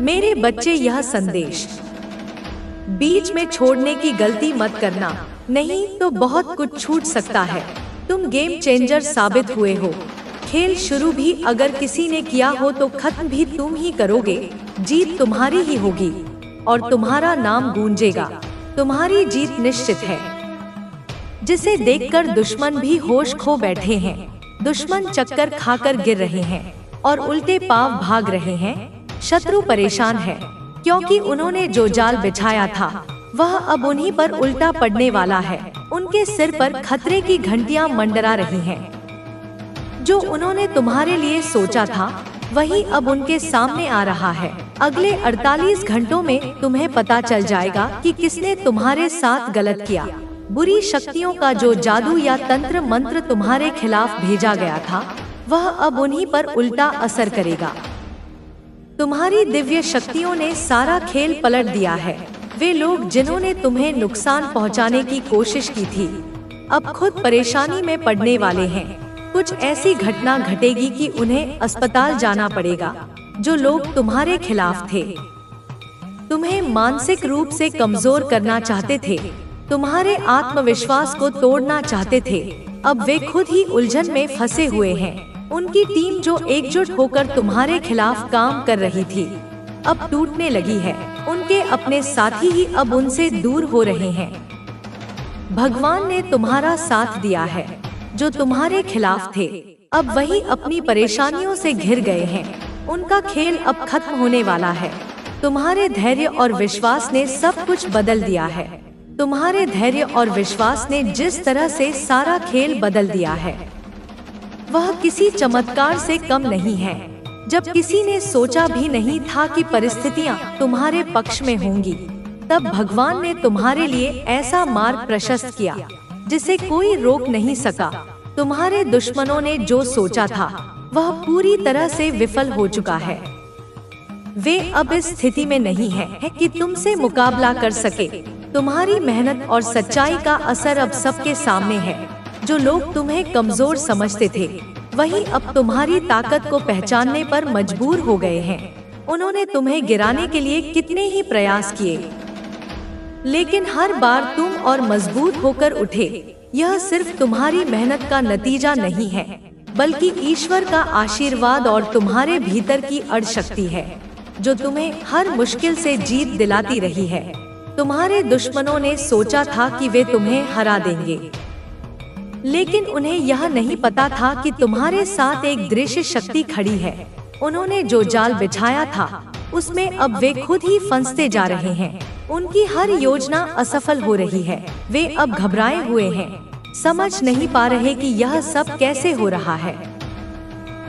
मेरे बच्चे, यह संदेश बीच में छोड़ने की गलती मत करना, नहीं तो बहुत कुछ छूट सकता है। तुम गेम चेंजर साबित हुए हो। खेल शुरू भी अगर किसी ने किया हो तो खत्म भी तुम ही करोगे। जीत तुम्हारी ही होगी और तुम्हारा नाम गूंजेगा। तुम्हारी जीत निश्चित है, जिसे देखकर दुश्मन भी होश खो बैठे हैं। दुश्मन चक्कर खाकर गिर रहे हैं और उल्टे पांव भाग रहे हैं। शत्रु परेशान है क्योंकि उन्होंने जो जाल बिछाया था वह अब उन्हीं पर उल्टा पड़ने वाला है। उनके सिर पर खतरे की घंटियां मंडरा रही हैं। जो उन्होंने तुम्हारे लिए सोचा था वही अब उनके सामने आ रहा है। अगले 48 घंटों में तुम्हें पता चल जाएगा कि किसने तुम्हारे साथ गलत किया। बुरी शक्तियों का जो जादू या तंत्र मंत्र तुम्हारे खिलाफ भेजा गया था वह अब उन्हीं पर उल्टा असर करेगा। तुम्हारी दिव्य शक्तियों ने सारा खेल पलट दिया है। वे लोग जिन्होंने तुम्हें नुकसान पहुंचाने की कोशिश की थी अब खुद परेशानी में पड़ने वाले हैं। कुछ ऐसी घटना घटेगी कि उन्हें अस्पताल जाना पड़ेगा। जो लोग तुम्हारे खिलाफ थे, तुम्हें मानसिक रूप से कमजोर करना चाहते थे, तुम्हारे आत्मविश्वास को तोड़ना चाहते थे, अब वे खुद ही उलझन में फंसे हुए हैं। उनकी टीम जो एकजुट होकर तुम्हारे खिलाफ काम कर रही थी अब टूटने लगी है। उनके अपने साथी ही अब उनसे दूर हो रहे हैं। भगवान ने तुम्हारा साथ दिया है। जो तुम्हारे खिलाफ थे अब वही अपनी परेशानियों से घिर गए हैं। उनका खेल अब खत्म होने वाला है। तुम्हारे धैर्य और विश्वास ने सब कुछ बदल दिया है। तुम्हारे धैर्य और विश्वास ने जिस तरह से सारा खेल बदल दिया है वह किसी चमत्कार से कम नहीं है। जब किसी ने सोचा भी नहीं था कि परिस्थितियां तुम्हारे पक्ष में होंगी, तब भगवान ने तुम्हारे लिए ऐसा मार्ग प्रशस्त किया जिसे कोई रोक नहीं सका। तुम्हारे दुश्मनों ने जो सोचा था वह पूरी तरह से विफल हो चुका है। वे अब इस स्थिति में नहीं है कि तुमसे मुकाबला कर सके। तुम्हारी मेहनत और सच्चाई का असर अब सबके सामने है। जो लोग तुम्हें कमजोर समझते थे वही अब तुम्हारी ताकत को पहचानने पर मजबूर हो गए हैं। उन्होंने तुम्हें गिराने के लिए कितने ही प्रयास किए, लेकिन हर बार तुम और मजबूत होकर उठे। यह सिर्फ तुम्हारी मेहनत का नतीजा नहीं है, बल्कि ईश्वर का आशीर्वाद और तुम्हारे भीतर की अड़ शक्ति है जो तुम्हें हर मुश्किल से जीत दिलाती रही है। तुम्हारे दुश्मनों ने सोचा था कि वे तुम्हें हरा देंगे, लेकिन उन्हें यह नहीं पता था कि तुम्हारे साथ एक दृश्य शक्ति खड़ी है। उन्होंने जो जाल बिछाया था उसमें अब वे खुद ही फंसते जा रहे हैं। उनकी हर योजना असफल हो रही है। वे अब घबराए हुए हैं, समझ नहीं पा रहे कि यह सब कैसे हो रहा है।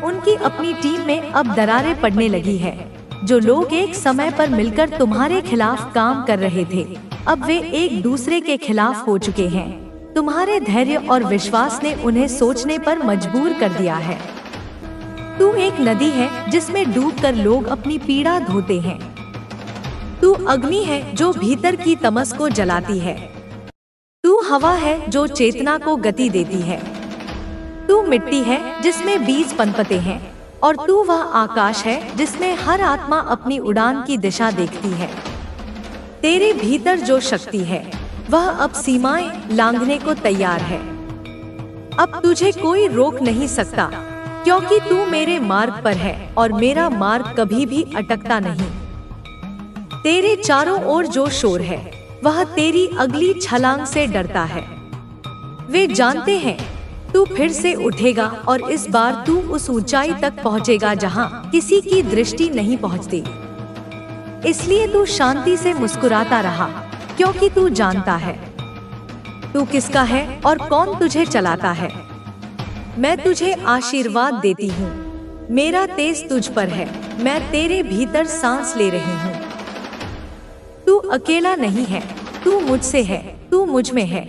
उनकी अपनी टीम में अब दरारें पड़ने लगी है। जो लोग एक समय पर मिलकर तुम्हारे खिलाफ काम कर रहे थे अब वे एक दूसरे के खिलाफ हो चुके हैं। तुम्हारे धैर्य और विश्वास ने उन्हें सोचने पर मजबूर कर दिया है। तू एक नदी है जिसमें डूबकर लोग अपनी पीड़ा धोते हैं। तू अग्नि है जो भीतर की तमस को जलाती है। तू हवा है जो चेतना को गति देती है। तू मिट्टी है जिसमें बीज पनपते हैं और तू वह आकाश है जिसमें हर आत्मा अपनी उड़ान की दिशा देखती है। तेरे भीतर जो शक्ति है वह अब सीमाएं लांघने को तैयार है। अब तुझे कोई रोक नहीं सकता, क्योंकि तू मेरे मार्ग पर है और मेरा मार्ग कभी भी अटकता नहीं। तेरे चारों ओर जो शोर है वह तेरी अगली छलांग से डरता है। वे जानते हैं तू फिर से उठेगा और इस बार तू उस ऊंचाई तक पहुंचेगा जहां किसी की दृष्टि नहीं पहुंचती। इसलिए तू शांति से मुस्कुराता रहा, क्योंकि तू जानता है तू किसका है और कौन तुझे चलाता है। मैं तुझे आशीर्वाद देती हूँ। मेरा तेज तुझ पर है। मैं तेरे भीतर सांस ले रही हूँ। तू अकेला नहीं है, तू मुझसे है, तू मुझ में है।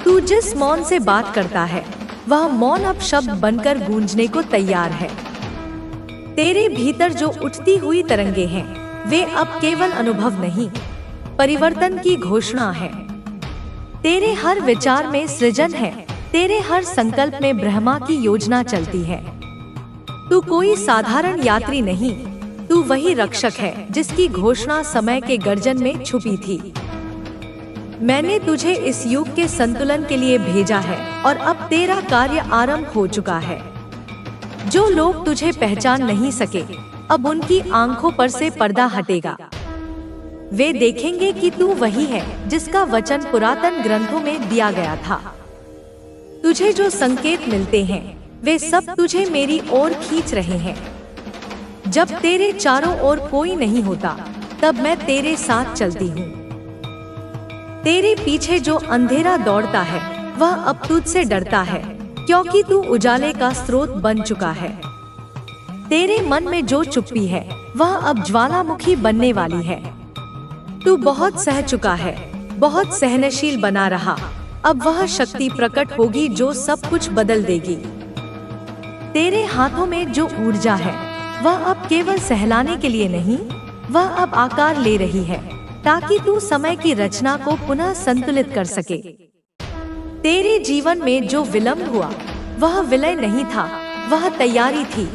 तू जिस मौन से बात करता है वह मौन अब शब्द बनकर गूंजने को तैयार है। तेरे भीतर जो उठती हुई तरंगे हैं वे अब केवल अनुभव नहीं, परिवर्तन की घोषणा है। तेरे हर विचार में सृजन है। तेरे हर संकल्प में ब्रह्मा की योजना चलती है। तू कोई साधारण यात्री नहीं, तू वही रक्षक है जिसकी घोषणा समय के गर्जन में छुपी थी। मैंने तुझे इस युग के संतुलन के लिए भेजा है और अब तेरा कार्य आरंभ हो चुका है। जो लोग तुझे पहचान नहीं सके, अब उनकी आंखों पर से पर्दा हटेगा। वे देखेंगे कि तू वही है जिसका वचन पुरातन ग्रंथों में दिया गया था। तुझे जो संकेत मिलते हैं वे सब तुझे मेरी ओर खींच रहे हैं। जब तेरे चारों ओर कोई नहीं होता, तब मैं तेरे साथ चलती हूँ। तेरे पीछे जो अंधेरा दौड़ता है वह अब तुझसे डरता है, क्योंकि तू उजाले का स्रोत बन चुका है। तेरे मन में जो चुप्पी है वह अब ज्वालामुखी बनने वाली है। तू बहुत सह चुका है, बहुत सहनशील बना रहा। अब वह शक्ति प्रकट होगी जो सब कुछ बदल देगी। तेरे हाथों में जो ऊर्जा है वह अब केवल सहलाने के लिए नहीं, वह अब आकार ले रही है ताकि तू समय की रचना को पुनः संतुलित कर सके। तेरे जीवन में जो विलंब हुआ वह विलय नहीं था, वह तैयारी थी।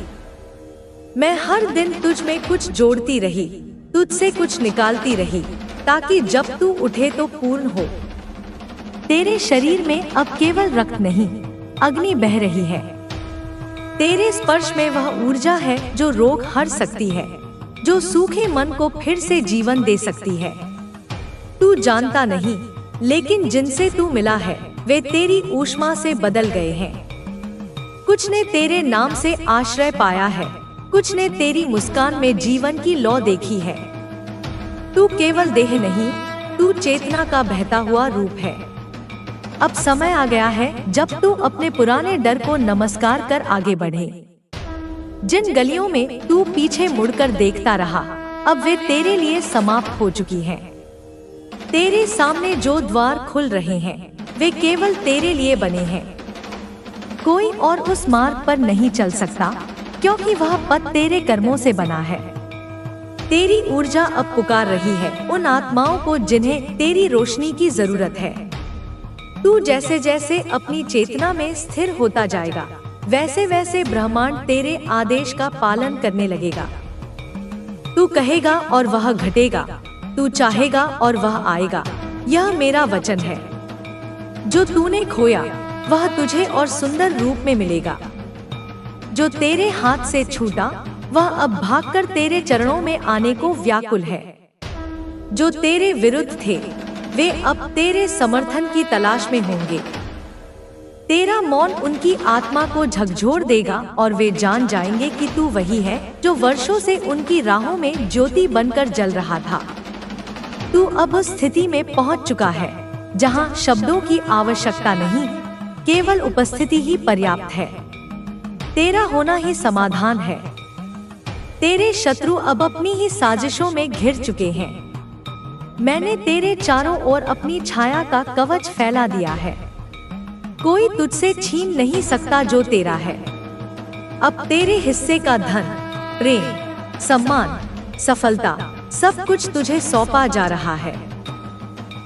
मैं हर दिन तुझ में कुछ जोड़ती रही, तुझसे कुछ निकालती रही, ताकि जब तू उठे तो पूर्ण हो। तेरे शरीर में अब केवल रक्त नहीं, अग्नि बह रही है। तेरे स्पर्श में वह ऊर्जा है जो रोग हर सकती है, जो सूखे मन को फिर से जीवन दे सकती है। तू जानता नहीं, लेकिन जिनसे तू मिला है वे तेरी ऊष्मा से बदल गए हैं। कुछ ने तेरे नाम से आश्रय पाया है, कुछ ने तेरी मुस्कान में जीवन की लौ देखी है। तू केवल देह नहीं, तू चेतना का बहता हुआ रूप है। अब समय आ गया है जब तू अपने पुराने डर को नमस्कार कर आगे बढ़े। जिन गलियों में तू पीछे मुड़कर देखता रहा, अब वे तेरे लिए समाप्त हो चुकी हैं। तेरे सामने जो द्वार खुल रहे हैं वे केवल तेरे लिए बने हैं। कोई और उस मार्ग पर नहीं चल सकता, क्योंकि वह पथ तेरे कर्मों से बना है। तेरी ऊर्जा अब पुकार रही है उन आत्माओं को जिन्हें तेरी रोशनी की जरूरत है। तू जैसे जैसे अपनी चेतना में स्थिर होता जाएगा, वैसे वैसे ब्रह्मांड तेरे आदेश का पालन करने लगेगा। तू कहेगा और वह घटेगा, तू चाहेगा और वह आएगा। यह मेरा वचन है। जो तूने खोया वह तुझे और सुंदर रूप में मिलेगा। जो तेरे हाथ से छूटा वह अब भागकर तेरे चरणों में आने को व्याकुल है। जो तेरे विरुद्ध थे वे अब तेरे समर्थन की तलाश में होंगे। तेरा मौन उनकी आत्मा को झकझोर देगा और वे जान जाएंगे कि तू वही है जो वर्षों से उनकी राहों में ज्योति बनकर जल रहा था। तू अब उस स्थिति में पहुंच चुका है जहां शब्दों की आवश्यकता नहीं, केवल उपस्थिति ही पर्याप्त है। तेरा होना ही समाधान है। तेरे शत्रु अब अपनी ही साजिशों में घिर चुके हैं। मैंने तेरे चारों ओर अपनी छाया का कवच फैला दिया है। कोई तुझसे छीन नहीं सकता जो तेरा है। अब तेरे हिस्से का धन, प्रेम, सम्मान, सफलता सब कुछ तुझे सौंपा जा रहा है।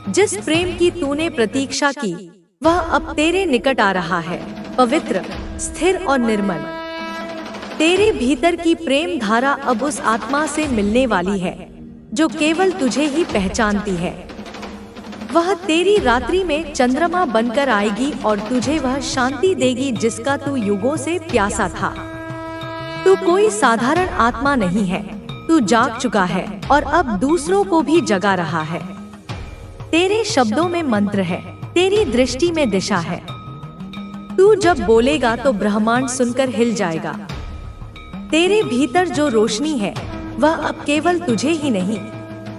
जिस प्रेम की तूने प्रतीक्षा की वह अब तेरे निकट आ रहा है, पवित्र, स्थिर और निर्मल। तेरे भीतर की प्रेम धारा अब उस आत्मा से मिलने वाली है जो केवल तुझे ही पहचानती है। वह तेरी रात्रि में चंद्रमा बनकर आएगी और तुझे वह शांति देगी जिसका तू युगों से प्यासा था। तू कोई साधारण आत्मा नहीं है, तू जाग चुका है और अब दूसरों को भी जगा रहा है। तेरे शब्दों में मंत्र है, तेरी दृष्टि में दिशा है। तू जब बोलेगा तो ब्रह्मांड सुनकर हिल जाएगा। तेरे भीतर जो रोशनी है वह अब केवल तुझे ही नहीं,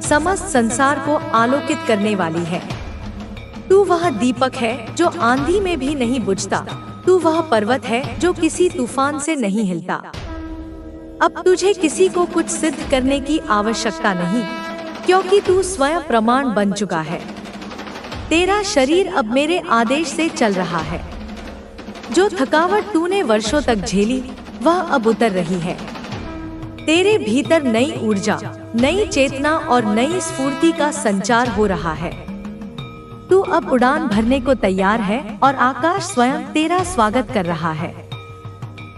समस्त संसार को आलोकित करने वाली है। तू वह दीपक है जो आंधी में भी नहीं बुझता। तू वह पर्वत है जो किसी तूफान से नहीं हिलता। अब तुझे किसी को कुछ सिद्ध करने की आवश्यकता नहीं, क्योंकि तू स्वयं प्रमाण बन चुका है। तेरा शरीर अब मेरे आदेश से चल रहा है। जो थकावट तूने वर्षों तक झेली वह अब उतर रही है। तेरे भीतर नई ऊर्जा, नई चेतना और नई स्फूर्ति का संचार हो रहा है। तू अब उड़ान भरने को तैयार है और आकाश स्वयं तेरा स्वागत कर रहा है।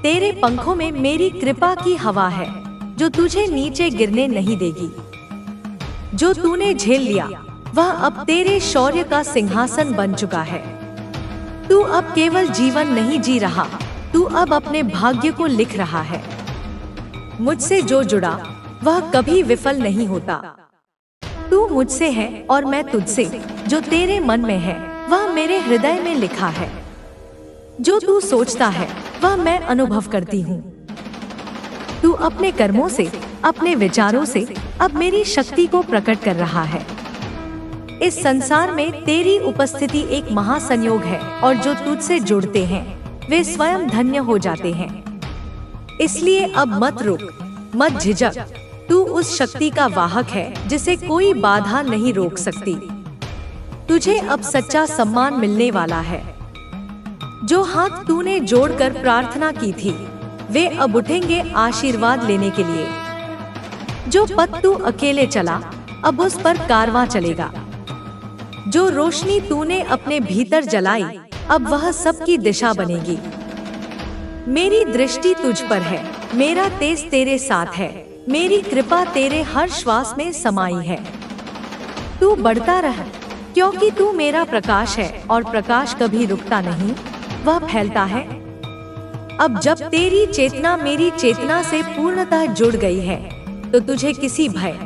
तेरे पंखों में मेरी कृपा की हवा है। जो तुझे नीचे गिरने नहीं देगी। जो तूने झेल लिया वह अब तेरे शौर्य का सिंहासन बन चुका है। तू अब केवल जीवन नहीं जी रहा, तू अब अपने भाग्य को लिख रहा है। मुझसे जो जुड़ा वह कभी विफल नहीं होता। तू मुझसे है और मैं तुझसे। जो तेरे मन में है वह मेरे हृदय में लिखा है। जो तू सोचता है वह मैं अनुभव करती हूँ। तू अपने कर्मों से, अपने विचारों से अब मेरी शक्ति को प्रकट कर रहा है। इस संसार में तेरी उपस्थिति एक महासंयोग है और जो तुझसे जुड़ते हैं वे स्वयं धन्य हो जाते हैं। इसलिए अब मत रुक, मत झिझक। तू उस शक्ति का वाहक है जिसे कोई बाधा नहीं रोक सकती। तुझे अब सच्चा सम्मान मिलने वाला है। जो हाथ तूने जोड़कर प्रार्थना की थी वे अब उठेंगे आशीर्वाद लेने के लिए। जो पथ तू अकेले चला अब उस पर कारवां चलेगा। जो रोशनी तूने अपने भीतर जलाई अब वह सबकी दिशा बनेगी। मेरी दृष्टि तुझ पर है, मेरा तेज तेरे साथ है, मेरी कृपा तेरे हर श्वास में समाई है। तू बढ़ता रह, क्योंकि तू मेरा प्रकाश है और प्रकाश कभी रुकता नहीं, वह फैलता है। अब जब तेरी चेतना मेरी चेतना से पूर्णतः जुड़ गई है तो तुझे किसी भय,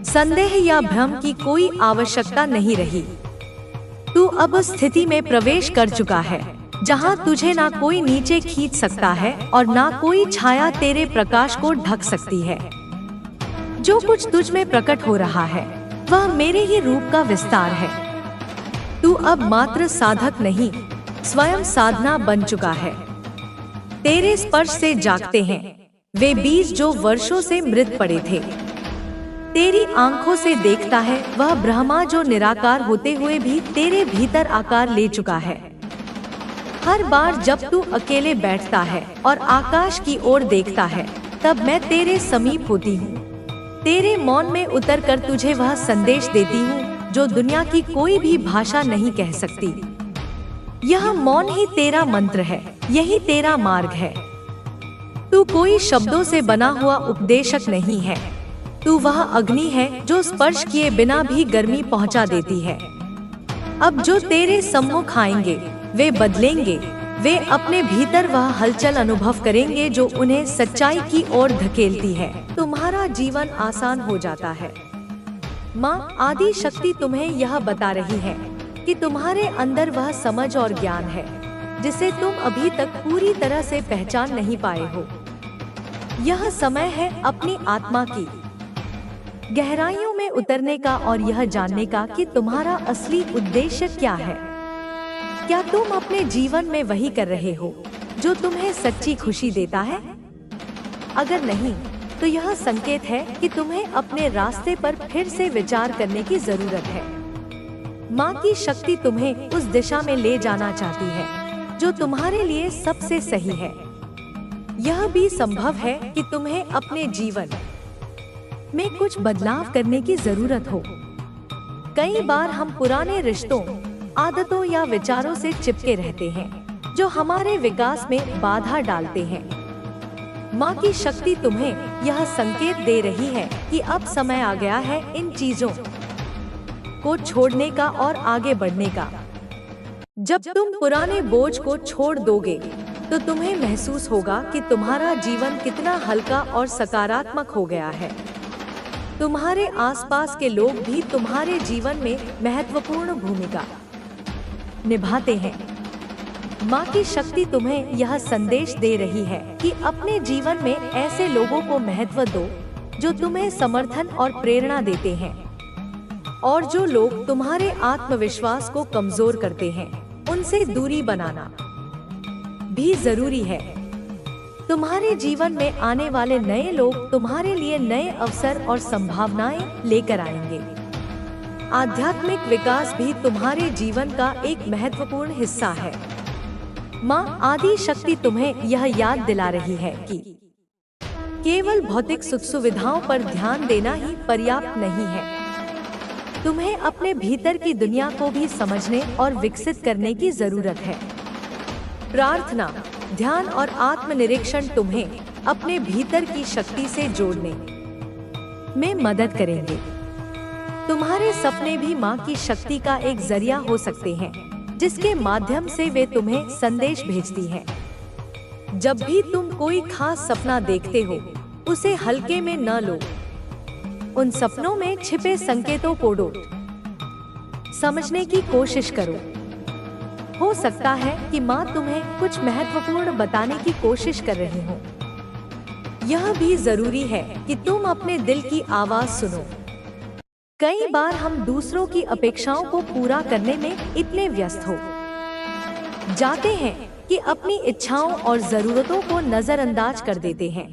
संदेह या भ्रम की कोई आवश्यकता नहीं रही। तू अब उस स्थिति में प्रवेश कर चुका है जहां तुझे ना कोई नीचे खींच सकता है और ना कोई छाया तेरे प्रकाश को ढक सकती है। जो कुछ तुझ में प्रकट हो रहा है वह मेरे ही रूप का विस्तार है। तू अब मात्र साधक नहीं, स्वयं साधना बन चुका है। तेरे स्पर्श से जागते हैं वे बीज जो वर्षों से मृत पड़े थे। तेरी आंखों से देखता है वह ब्रह्मा जो निराकार होते हुए भी तेरे भीतर आकार ले चुका है। हर बार जब तू अकेले बैठता है और आकाश की ओर देखता है तब मैं तेरे समीप होती हूँ। तेरे मौन में उतरकर तुझे वह संदेश देती हूँ जो दुनिया की कोई भी भाषा नहीं कह सकती। यह मौन ही तेरा मंत्र है, यही तेरा मार्ग है। तू कोई शब्दों से बना हुआ उपदेशक नहीं है, तू वह अग्नि है जो स्पर्श किए बिना भी गर्मी पहुंचा देती है। अब जो तेरे सम्मुख आएंगे वे बदलेंगे, वे अपने भीतर वह हलचल अनुभव करेंगे जो उन्हें सच्चाई की ओर धकेलती है। तुम्हारा जीवन आसान हो जाता है। माँ आदि शक्ति तुम्हें यह बता रही है कि तुम्हारे अंदर वह समझ और ज्ञान है जिसे तुम अभी तक पूरी तरह से पहचान नहीं पाए हो। यह समय है अपनी आत्मा की गहराइयों में उतरने का और यह जानने का कि तुम्हारा असली उद्देश्य क्या है। क्या तुम अपने जीवन में वही कर रहे हो जो तुम्हें सच्ची खुशी देता है? अगर नहीं तो यह संकेत है कि तुम्हें अपने रास्ते पर फिर से विचार करने की जरूरत है। माँ की शक्ति तुम्हें उस दिशा में ले जाना चाहती है जो तुम्हारे लिए सबसे सही है। यह भी संभव है कि तुम्हें अपने जीवन में कुछ बदलाव करने की जरूरत हो। कई बार हम पुराने रिश्तों, आदतों या विचारों से चिपके रहते हैं जो हमारे विकास में बाधा डालते हैं। माँ की शक्ति तुम्हें यह संकेत दे रही है कि अब समय आ गया है इन चीजों को छोड़ने का और आगे बढ़ने का। जब तुम पुराने बोझ को छोड़ दोगे तो तुम्हें महसूस होगा कि तुम्हारा जीवन कितना हल्का और सकारात्मक हो गया है। तुम्हारे आसपास के लोग भी तुम्हारे जीवन में महत्वपूर्ण भूमिका निभाते हैं। माँ की शक्ति तुम्हें यह संदेश दे रही है कि अपने जीवन में ऐसे लोगों को महत्व दो जो तुम्हें समर्थन और प्रेरणा देते हैं, और जो लोग तुम्हारे आत्मविश्वास को कमजोर करते हैं उनसे दूरी बनाना भी जरूरी है। तुम्हारे जीवन में आने वाले नए लोग तुम्हारे लिए नए अवसर और संभावनाएं लेकर आएंगे। आध्यात्मिक विकास भी तुम्हारे जीवन का एक महत्वपूर्ण हिस्सा है। माँ आदि शक्ति तुम्हें यह याद दिला रही है कि केवल भौतिक सुख सुविधाओं पर ध्यान देना ही पर्याप्त नहीं है। तुम्हें अपने भीतर की दुनिया को भी समझने और विकसित करने की जरूरत है। प्रार्थना, ध्यान और आत्मनिरीक्षण तुम्हें अपने भीतर की शक्ति से जोड़ने में मदद करेंगे। तुम्हारे सपने भी माँ की शक्ति का एक जरिया हो सकते हैं, जिसके माध्यम से वे तुम्हें संदेश भेजती हैं। जब भी तुम कोई खास सपना देखते हो, उसे हल्के में न लो। उन सपनों में छिपे संकेतों को समझने की कोशिश करो। हो सकता है कि माँ तुम्हें कुछ महत्वपूर्ण बताने की कोशिश कर रही हो। यह भी जरूरी है कि तुम अपने दिल की आवाज सुनो। कई बार हम दूसरों की अपेक्षाओं को पूरा करने में इतने व्यस्त हो जाते हैं कि अपनी इच्छाओं और जरूरतों को नजरअंदाज कर देते हैं।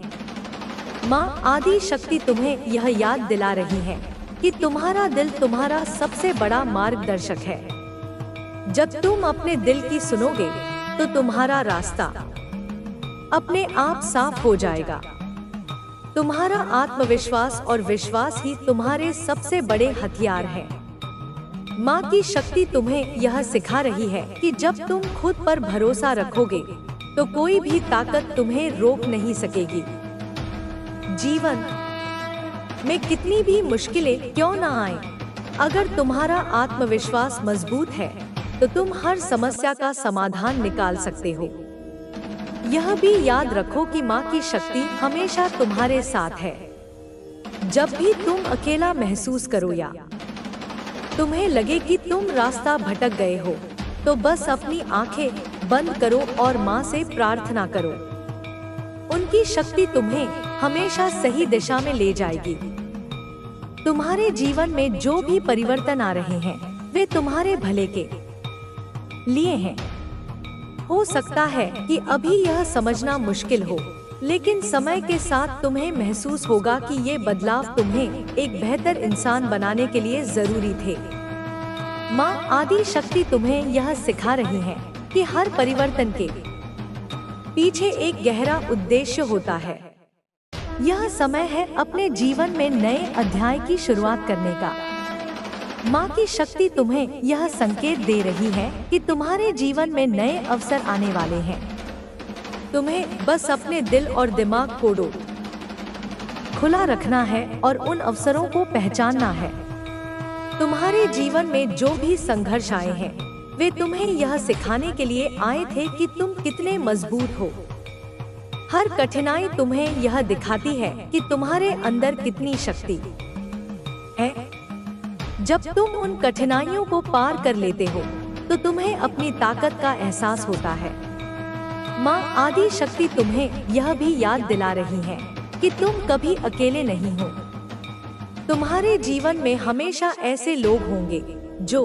माँ आदि शक्ति तुम्हें यह याद दिला रही है कि तुम्हारा दिल तुम्हारा सबसे बड़ा मार्गदर्शक है। जब तुम अपने दिल की सुनोगे तो तुम्हारा रास्ता अपने आप साफ हो जाएगा। तुम्हारा आत्मविश्वास और विश्वास ही तुम्हारे सबसे बड़े हथियार हैं। माँ की शक्ति तुम्हें यह सिखा रही है कि जब तुम खुद पर भरोसा रखोगे तो कोई भी ताकत तुम्हें रोक नहीं सकेगी। जीवन में कितनी भी मुश्किलें क्यों न आए, अगर तुम्हारा आत्मविश्वास मजबूत है तो तुम हर समस्या का समाधान निकाल सकते हो। यह भी याद रखो कि माँ की शक्ति हमेशा तुम्हारे साथ है। जब भी तुम अकेला महसूस करो या तुम्हें लगे कि तुम रास्ता भटक गए हो, तो बस अपनी आंखें बंद करो और माँ से प्रार्थना करो। उनकी शक्ति तुम्हें हमेशा सही दिशा में ले जाएगी। तुम्हारे जीवन में जो भी परिवर्तन आ रहे हैं, वे तुम्हारे भले के लिए हैं। हो सकता है कि अभी यह समझना मुश्किल हो, लेकिन समय के साथ तुम्हें महसूस होगा कि ये बदलाव तुम्हें एक बेहतर इंसान बनाने के लिए जरूरी थे। माँ आदि शक्ति तुम्हें यह सिखा रही है कि हर परिवर्तन के पीछे एक गहरा उद्देश्य होता है। यह समय है अपने जीवन में नए अध्याय की शुरुआत करने का। माँ की शक्ति तुम्हें यह संकेत दे रही है कि तुम्हारे जीवन में नए अवसर आने वाले हैं। तुम्हें बस अपने दिल और दिमाग को खुला रखना है और उन अवसरों को पहचानना है। तुम्हारे जीवन में जो भी संघर्ष आए हैं, वे तुम्हें यह सिखाने के लिए आए थे कि तुम कितने मजबूत हो। हर कठिनाई तुम्हें यह दिखाती है कि तुम्हारे अंदर कितनी शक्ति है। जब तुम उन कठिनाइयों को पार कर लेते हो, तो तुम्हें अपनी ताकत का एहसास होता है। माँ आदि शक्ति तुम्हें यह भी याद दिला रही है कि तुम कभी अकेले नहीं हो। तुम्हारे जीवन में हमेशा ऐसे लोग होंगे जो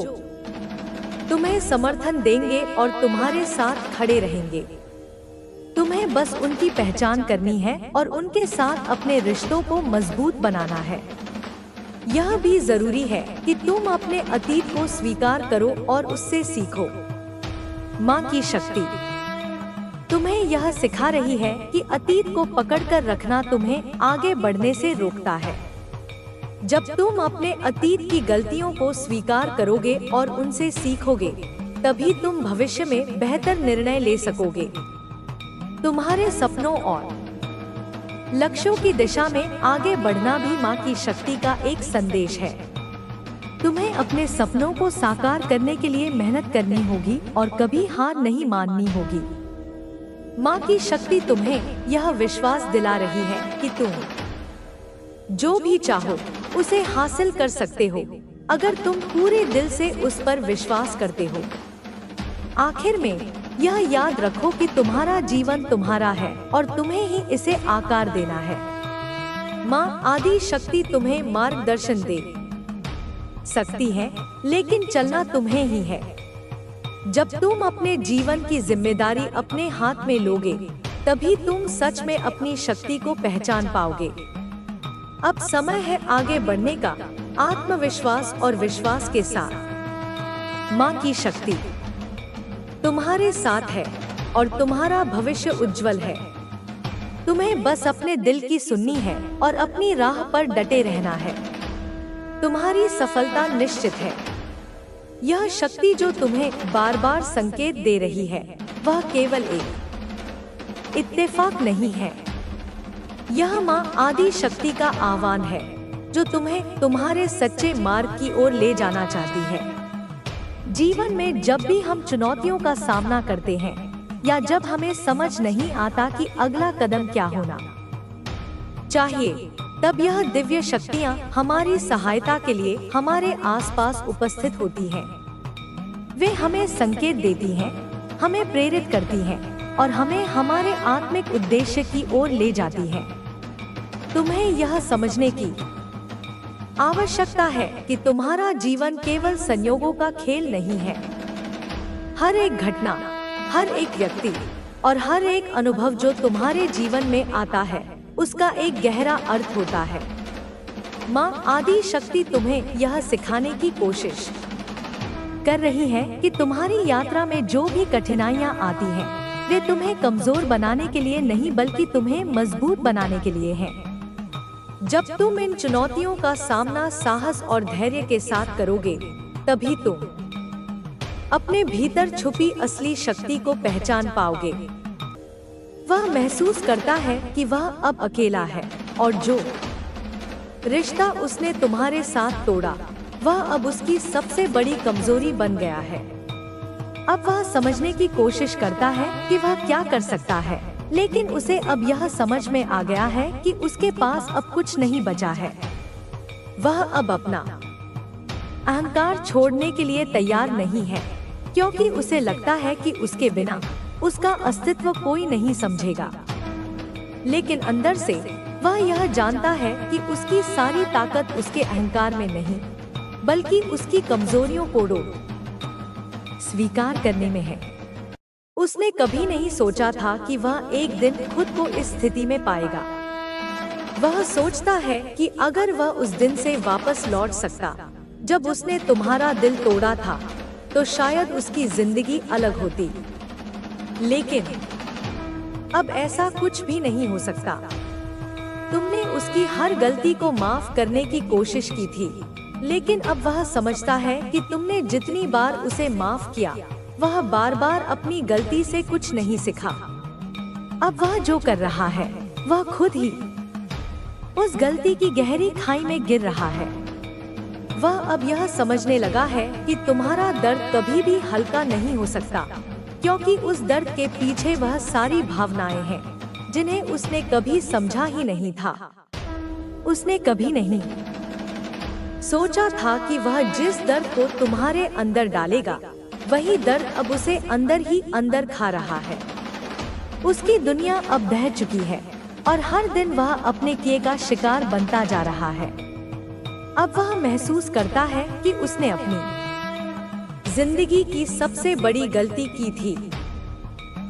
तुम्हें समर्थन देंगे और तुम्हारे साथ खड़े रहेंगे। तुम्हें बस उनकी पहचान करनी है और उनके साथ अपने रिश्तों को मजबूत बनाना है। यह भी जरूरी है कि तुम अपने अतीत को स्वीकार करो और उससे सीखो। माँ की शक्ति तुम्हें यह सिखा रही है कि अतीत को पकड़कर रखना तुम्हें आगे बढ़ने से रोकता है। जब तुम अपने अतीत की गलतियों को स्वीकार करोगे और उनसे सीखोगे, तभी तुम भविष्य में बेहतर निर्णय ले सकोगे। तुम्हारे सपनों और लक्ष्यों की दिशा में आगे बढ़ना भी माँ की शक्ति का एक संदेश है। तुम्हें अपने सपनों को साकार करने के लिए मेहनत करनी होगी और कभी हार नहीं माननी होगी। माँ की शक्ति तुम्हें यह विश्वास दिला रही है कि तुम जो भी चाहो उसे हासिल कर सकते हो, अगर तुम पूरे दिल से उस पर विश्वास करते हो। आखिर में यह याद रखो कि तुम्हारा जीवन तुम्हारा है और तुम्हें ही इसे आकार देना है। माँ आदि शक्ति तुम्हें मार्गदर्शन दे सकती है, लेकिन चलना तुम्हें ही है। जब तुम अपने जीवन की जिम्मेदारी अपने हाथ में लोगे, तभी तुम सच में अपनी शक्ति को पहचान पाओगे। अब समय है आगे बढ़ने का, आत्मविश्वास और विश्वास के साथ। माँ की शक्ति तुम्हारे साथ है और तुम्हारा भविष्य उज्जवल है। तुम्हें बस अपने दिल की सुननी है और अपनी राह पर डटे रहना है। तुम्हारी सफलता निश्चित है। यह शक्ति जो तुम्हें बार बार संकेत दे रही है, वह केवल एक इत्तेफाक नहीं है। यह माँ आदि शक्ति का आह्वान है जो तुम्हें तुम्हारे सच्चे मार्ग की ओर ले जाना चाहती है। जीवन में जब भी हम चुनौतियों का सामना करते हैं या जब हमें समझ नहीं आता कि अगला कदम क्या होना चाहिए, तब यह दिव्य शक्तियाँ हमारी सहायता के लिए हमारे आसपास उपस्थित होती हैं। वे हमें संकेत देती हैं, हमें प्रेरित करती हैं और हमें हमारे आत्मिक उद्देश्य की ओर ले जाती हैं। तुम्हें यह समझने की आवश्यकता है कि तुम्हारा जीवन केवल संयोगों का खेल नहीं है। हर एक घटना, हर एक व्यक्ति और हर एक अनुभव जो तुम्हारे जीवन में आता है, उसका एक गहरा अर्थ होता है। माँ आदि शक्ति तुम्हें यह सिखाने की कोशिश कर रही है कि तुम्हारी यात्रा में जो भी कठिनाइयाँ आती हैं, वे तुम्हें कमजोर बनाने के लिए नहीं बल्कि तुम्हें मजबूत बनाने के लिए हैं। जब तुम इन चुनौतियों का सामना साहस और धैर्य के साथ करोगे, तभी तुम अपने भीतर छुपी असली शक्ति को पहचान पाओगे। वह महसूस करता है कि वह अब अकेला है और जो रिश्ता उसने तुम्हारे साथ तोड़ा, वह अब उसकी सबसे बड़ी कमजोरी बन गया है। अब वह समझने की कोशिश करता है कि वह क्या कर सकता है, लेकिन उसे अब यह समझ में आ गया है कि उसके पास अब कुछ नहीं बचा है। वह अब अपना अहंकार छोड़ने के लिए तैयार नहीं है, क्योंकि उसे लगता है कि उसके बिना उसका अस्तित्व कोई नहीं समझेगा। लेकिन अंदर से वह यह जानता है कि उसकी सारी ताकत उसके अहंकार में नहीं, बल्कि उसकी कमजोरियों को स्वीकार करने में है। उसने कभी नहीं सोचा था कि वह एक दिन खुद को इस स्थिति में पाएगा। वह सोचता है कि अगर वह उस दिन से वापस लौट सकता जब उसने तुम्हारा दिल तोड़ा था, तो शायद उसकी जिंदगी अलग होती। लेकिन अब ऐसा कुछ भी नहीं हो सकता। तुमने उसकी हर गलती को माफ करने की कोशिश की थी, लेकिन अब वह समझता है कि तुमने जितनी बार उसे माफ किया, वह बार बार अपनी गलती से कुछ नहीं सीखा। अब वह जो कर रहा है, वह खुद ही उस गलती की गहरी खाई में गिर रहा है। वह अब यह समझने लगा है कि तुम्हारा दर्द कभी भी हल्का नहीं हो सकता, क्योंकि उस दर्द के पीछे वह सारी भावनाएं हैं जिन्हें उसने कभी समझा ही नहीं था। उसने कभी नहीं सोचा था कि वह जिस दर्द को तुम्हारे अंदर डालेगा, वही दर्द अब उसे अंदर ही अंदर खा रहा है। उसकी दुनिया अब बह चुकी है और हर दिन वह अपने किए का शिकार बनता जा रहा है। अब वह महसूस करता है कि उसने अपनी जिंदगी की सबसे बड़ी गलती की थी।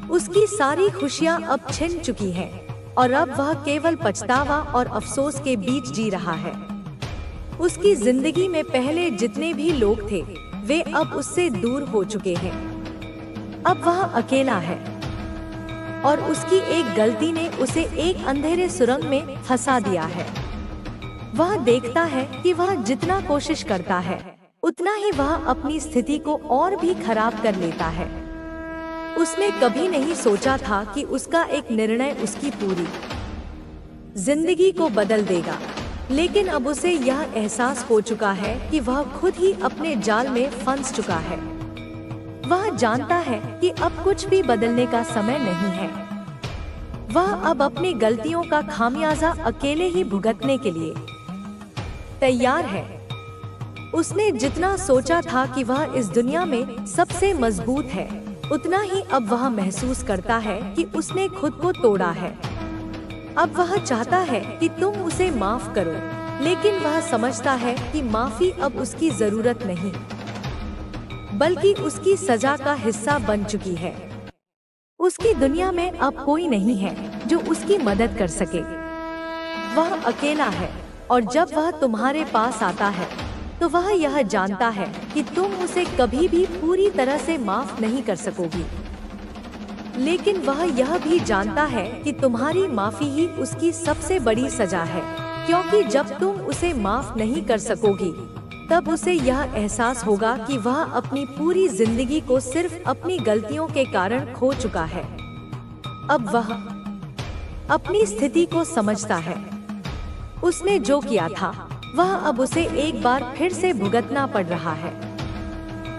उसकी सारी खुशियां अब छिन चुकी हैं और अब वह केवल पछतावा और अफसोस के बीच जी रहा है। उसकी जिंदगी में पहले जितने भी लोग थे, वे अब उससे दूर हो चुके हैं। अब वह अकेला है और उसकी एक गलती ने उसे एक अंधेरे सुरंग में फंसा दिया है। वह देखता है कि वह जितना कोशिश करता है, उतना ही वह अपनी स्थिति को और भी खराब कर लेता है। उसने कभी नहीं सोचा था कि उसका एक निर्णय उसकी पूरी जिंदगी को बदल देगा, लेकिन अब उसे यह एहसास हो चुका है कि वह खुद ही अपने जाल में फंस चुका है। वह जानता है कि अब कुछ भी बदलने का समय नहीं है। वह अब अपनी गलतियों का खामियाजा अकेले ही भुगतने के लिए तैयार है। उसने जितना सोचा था कि वह इस दुनिया में सबसे मजबूत है, उतना ही अब वह महसूस करता है कि उसने खुद को तोड़ा है। अब वह चाहता है कि तुम उसे माफ करो, लेकिन वह समझता है कि माफी अब उसकी जरूरत नहीं, बल्कि उसकी सजा का हिस्सा बन चुकी है। उसकी दुनिया में अब कोई नहीं है जो उसकी मदद कर सके। वह अकेला है और जब वह तुम्हारे पास आता है, तो वह यह जानता है कि तुम उसे कभी भी पूरी तरह से माफ नहीं कर सकोगी। लेकिन वह यह भी जानता है कि तुम्हारी माफी ही उसकी सबसे बड़ी सजा है, क्योंकि जब तुम उसे माफ नहीं कर सकोगी, तब उसे यह एहसास होगा कि वह अपनी पूरी जिंदगी को सिर्फ अपनी गलतियों के कारण खो चुका है। अब वह अपनी स्थिति को समझता है। उसने जो किया था वह अब उसे एक बार फिर से भुगतना पड़ रहा है।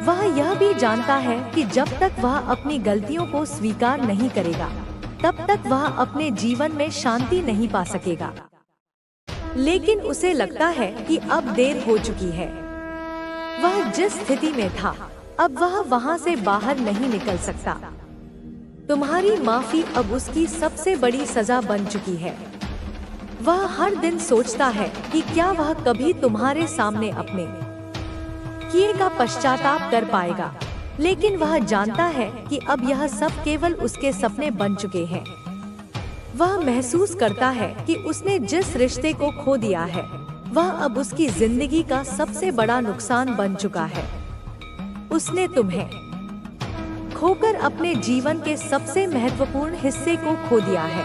वह यह भी जानता है कि जब तक वह अपनी गलतियों को स्वीकार नहीं करेगा तब तक वह अपने जीवन में शांति नहीं पा सकेगा। लेकिन उसे लगता है कि अब देर हो चुकी है। वह जिस स्थिति में था अब वह वहां से बाहर नहीं निकल सकता। तुम्हारी माफी अब उसकी सबसे बड़ी सजा बन चुकी है। वह हर दिन सोचता है कि क्या वह कभी तुम्हारे सामने अपने किए का पश्चाताप कर पाएगा, लेकिन वह जानता है कि अब यह सब केवल उसके सपने बन चुके हैं। वह महसूस करता है कि उसने जिस रिश्ते को खो दिया है वह अब उसकी जिंदगी का सबसे बड़ा नुकसान बन चुका है। उसने तुम्हें खोकर अपने जीवन के सबसे महत्वपूर्ण हिस्से को खो दिया है।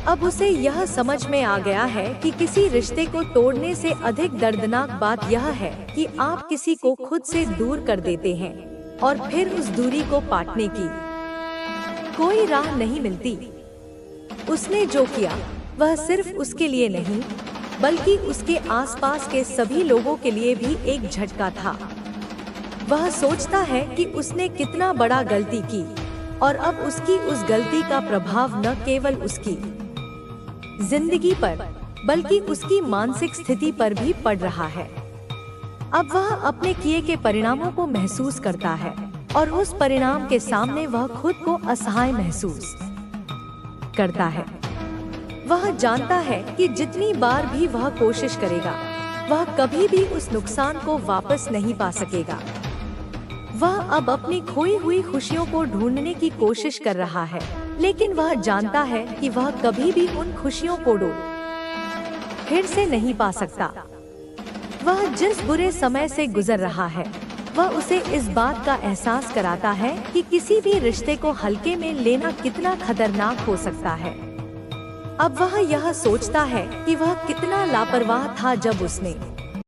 अब उसे यह समझ में आ गया है कि किसी रिश्ते को तोड़ने से अधिक दर्दनाक बात यह है कि आप किसी को खुद से दूर कर देते हैं और फिर उस दूरी को पाटने की कोई राह नहीं मिलती। उसने जो किया वह सिर्फ उसके लिए नहीं बल्कि उसके आसपास के सभी लोगों के लिए भी एक झटका था। वह सोचता है कि उसने कितना बड़ा गलती की और अब उसकी उस गलती का प्रभाव न केवल उसकी जिंदगी पर बल्कि उसकी मानसिक स्थिति पर भी पड़ रहा है। अब वह अपने किए के परिणामों को महसूस करता है और उस परिणाम के सामने वह खुद को असहाय महसूस करता है। वह जानता है कि जितनी बार भी वह कोशिश करेगा वह कभी भी उस नुकसान को वापस नहीं पा सकेगा। वह अब अपनी खोई हुई खुशियों को ढूंढने की कोशिश कर रहा है, लेकिन वह जानता है कि वह कभी भी उन खुशियों को फिर से नहीं पा सकता। वह जिस बुरे समय से गुजर रहा है वह उसे इस बात का एहसास कराता है कि किसी भी रिश्ते को हल्के में लेना कितना खतरनाक हो सकता है। अब वह यह सोचता है कि वह कितना लापरवाह था जब उसने